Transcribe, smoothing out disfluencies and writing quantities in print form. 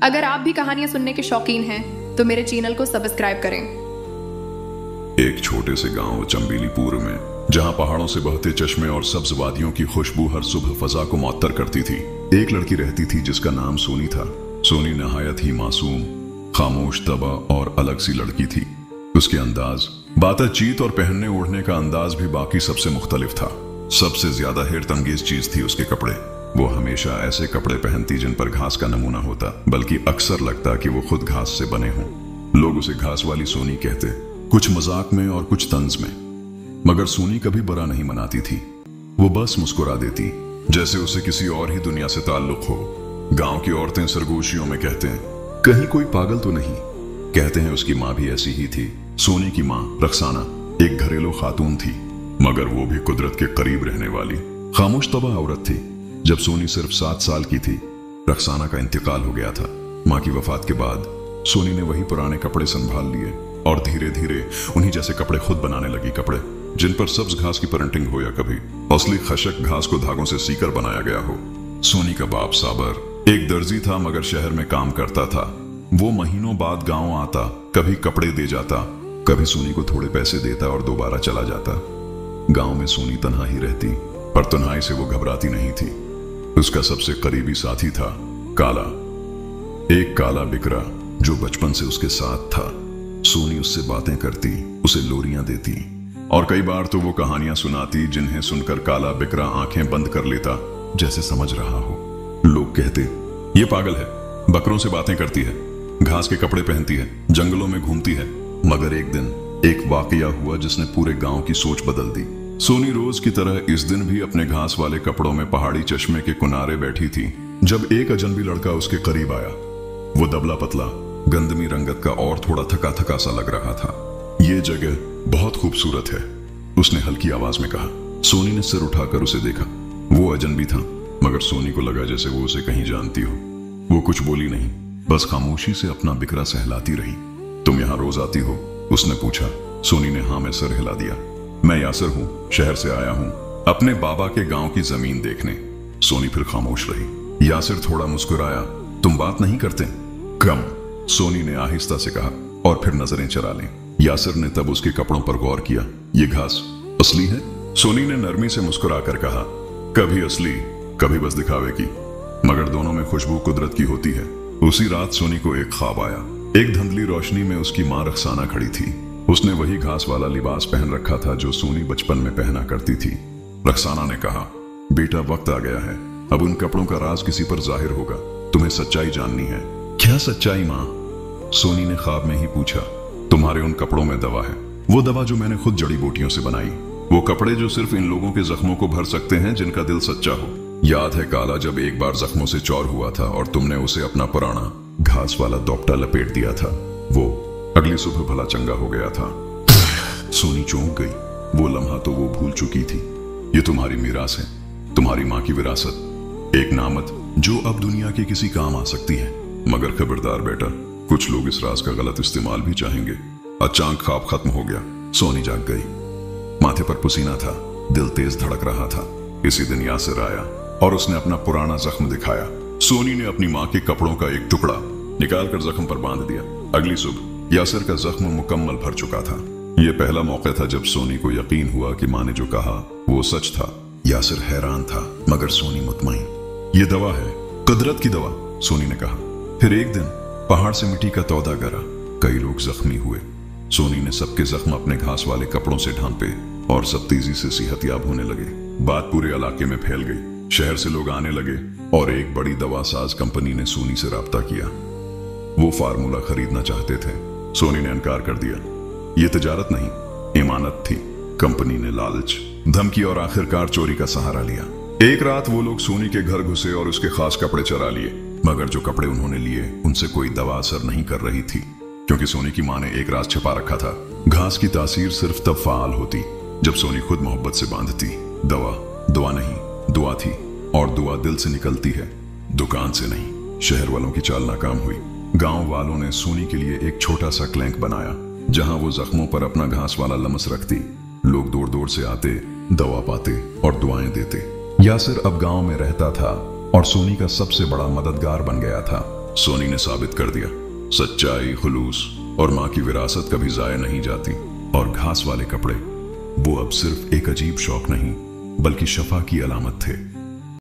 अगर आप भी कहानियां सुनने के शौकीन हैं तो मेरे चैनल को सब्सक्राइब करें। एक छोटे से गांव चंबीलीपुर में, जहां पहाड़ों से बहते चश्मे और सब्ज वादियों की खुशबू हर सुबह फजा को मुअत्तर करती थी, एक लड़की रहती थी जिसका नाम सोनी था। सोनी नहायत ही मासूम, खामोश, तबा और अलग सी लड़की थी। उसके अंदाज, बातचीत और पहनने ओढ़ने का अंदाज भी बाकी सबसे मुख्तलिफ था। सबसे ज्यादा हैरत अंगेज चीज थी उसके कपड़े। वो हमेशा ऐसे कपड़े पहनती जिन पर घास का नमूना होता, बल्कि अक्सर लगता कि वो खुद घास से बने हों। लोग उसे घास वाली सोनी कहते, कुछ मजाक में और कुछ तंज में। मगर सोनी कभी बुरा नहीं मनाती थी। वो बस मुस्कुरा देती, जैसे उसे किसी और ही दुनिया से ताल्लुक हो। गांव की औरतें सरगोशियों में कहते हैं, कहीं कोई पागल तो नहीं। कहते हैं उसकी माँ भी ऐसी ही थी। सोनी की माँ रक्साना एक घरेलू खातून थी, मगर वो भी कुदरत के करीब रहने वाली खामोश तबा औरत थी। जब सोनी सिर्फ 7 साल की थी, रक्साना का इंतकाल हो गया था। माँ की वफात के बाद सोनी ने वही पुराने कपड़े संभाल लिए और धीरे धीरे उन्हीं जैसे कपड़े खुद बनाने लगी। कपड़े जिन पर सब्ज घास की प्रिंटिंग हो या कभी असली खशक घास को धागों से सीकर बनाया गया हो। सोनी का बाप साबर एक दर्जी था, मगर शहर में काम करता था। वो महीनों बाद गांव आता, कभी कपड़े दे जाता, कभी सोनी को थोड़े पैसे देता और दोबारा चला जाता। गांव में सोनी तन्हा ही रहती, पर तन्हाई से वो घबराती नहीं थी। उसका सबसे करीबी साथी था काला, एक काला बिकरा जो बचपन से उसके साथ था। सोनी उससे बातें करती, उसे लोरियां देती और कई बार तो वो कहानियां सुनाती जिन्हें सुनकर काला बिकरा आंखें बंद कर लेता, जैसे समझ रहा हो। लोग कहते, ये पागल है, बकरों से बातें करती है, घास के कपड़े पहनती है, जंगलों में घूमती है। मगर एक दिन एक वाकया हुआ जिसने पूरे गांव की सोच बदल दी। सोनी रोज की तरह इस दिन भी अपने घास वाले कपड़ों में पहाड़ी चश्मे के किनारे बैठी थी, जब एक अजनबी लड़का उसके करीब आया। वो दबला पतला, गंदमी रंगत का और थोड़ा थका थका सा लग रहा था। ये जगह बहुत खूबसूरत है, उसने हल्की आवाज में कहा। सोनी ने सिर उठाकर उसे देखा। वो अजनबी था, मगर सोनी को लगा जैसे वो उसे कहीं जानती हो। वो कुछ बोली नहीं, बस खामोशी से अपना बिकरा सहलाती रही। तुम यहाँ रोज आती हो? उसने पूछा। सोनी ने हाँ में सर हिला दिया। मैं यासिर हूँ, शहर से आया हूँ अपने बाबा के गांव की जमीन देखने। सोनी फिर खामोश रही। यासिर थोड़ा मुस्कुराया। तुम बात नहीं करते? कम, सोनी ने आहिस्ता से कहा और फिर नजरें चरा लें। यासिर ने तब उसके कपड़ों पर गौर किया। ये घास असली है? सोनी ने नरमी से मुस्कुराकर कहा, कभी असली, कभी बस दिखावे की, मगर दोनों में खुशबू कुदरत की होती है। उसी रात सोनी को एक ख्वाब आया। एक धुंधली रोशनी में उसकी माँ रक्साना खड़ी थी। उसने वही घास वाला लिबास पहन रखा था जो सोनी बचपन में पहना करती थी। रक्साना ने कहा, बेटा वक्त आ गया है, अब उन कपड़ों का राज किसी पर जाहिर होगा। तुम्हें सच्चाई जाननी है। क्या सच्चाई माँ? सोनी ने ख्वाब में ही पूछा। तुम्हारे उन कपड़ों में दवा है, वो दवा जो मैंने खुद जड़ी बूटियों से बनाई, वो कपड़े जो सिर्फ इन लोगों के जख्मों को भर सकते हैं जिनका दिल सच्चा हो। याद है काला, जब एक बार जख्मों से चौर हुआ था और तुमने उसे अपना पुराना घास वाला दोपटा लपेट दिया था? वो अगली सुबह भला चंगा हो गया था। सोनी चौंक गई। वो लम्हा तो वो भूल चुकी थी। ये तुम्हारी मीरास है, तुम्हारी माँ की विरासत, एक नामत जो अब दुनिया के किसी काम आ सकती है। मगर खबरदार बेटा, कुछ लोग इस राज का गलत इस्तेमाल भी चाहेंगे। अचानक ख्वाब खत्म हो गया। सोनी जाग गई। माथे पर पसीना था, दिल तेज धड़क रहा था। इसी दिन यासिर आया और उसने अपना पुराना जख्म दिखाया। सोनी ने अपनी माँ के कपड़ों का एक टुकड़ा निकालकर जख्म पर बांध दिया। अगली सुबह यासिर का जख्म मुकम्मल भर चुका था। यह पहला मौका था जब सोनी को यकीन हुआ कि माँ ने जो कहा वो सच था। यासिर हैरान था, मगर सोनी मुतमईन। ये दवा है, कुदरत की दवा, सोनी ने कहा। फिर एक दिन पहाड़ से मिट्टी का तौदा गिरा। कई लोग जख्मी हुए। सोनी ने सबके जख्म अपने घास वाले कपड़ों से ढांपे और सब तेजी से सेहतयाब होने लगे। बात पूरे इलाके में फैल गई। शहर से लोग आने लगे और एक बड़ी दवा साज कंपनी ने सोनी से राब्ता किया। वो फार्मूला खरीदना चाहते थे। सोनी ने इनकार कर दिया। ये तिजारत नहीं, इमानत थी। कंपनी ने लालच, धमकी और आखिरकार चोरी का सहारा लिया। एक रात वो लोग सोनी के घर घुसे और उसके खास कपड़े चुरा लिए। मगर जो कपड़े उन्होंने लिए उनसे कोई दवा असर नहीं कर रही थी, क्योंकि सोनी की माँ ने एक राज छिपा रखा था। घास की तासीर सिर्फ तब फाल होती जब सोनी खुद मोहब्बत से बांधती। दवा दुआ नहीं, दुआ थी, और दुआ दिल से निकलती है, दुकान से नहीं। शहर वालों की चाल नाकाम हुई। गांव वालों ने सोनी के लिए एक छोटा सा क्लैंक बनाया, जहां वो जख्मों पर अपना घास वाला लमस रखती। लोग दूर दूर से आते, दवा पाते और दुआएं देते। यासिर अब गांव में रहता था और सोनी का सबसे बड़ा मददगार बन गया था। सोनी ने साबित कर दिया, सच्चाई, खुलूस और माँ की विरासत कभी जाया नहीं जाती। और घास वाले कपड़े, वो अब सिर्फ एक अजीब शौक नहीं बल्कि शफा की अलामत थे।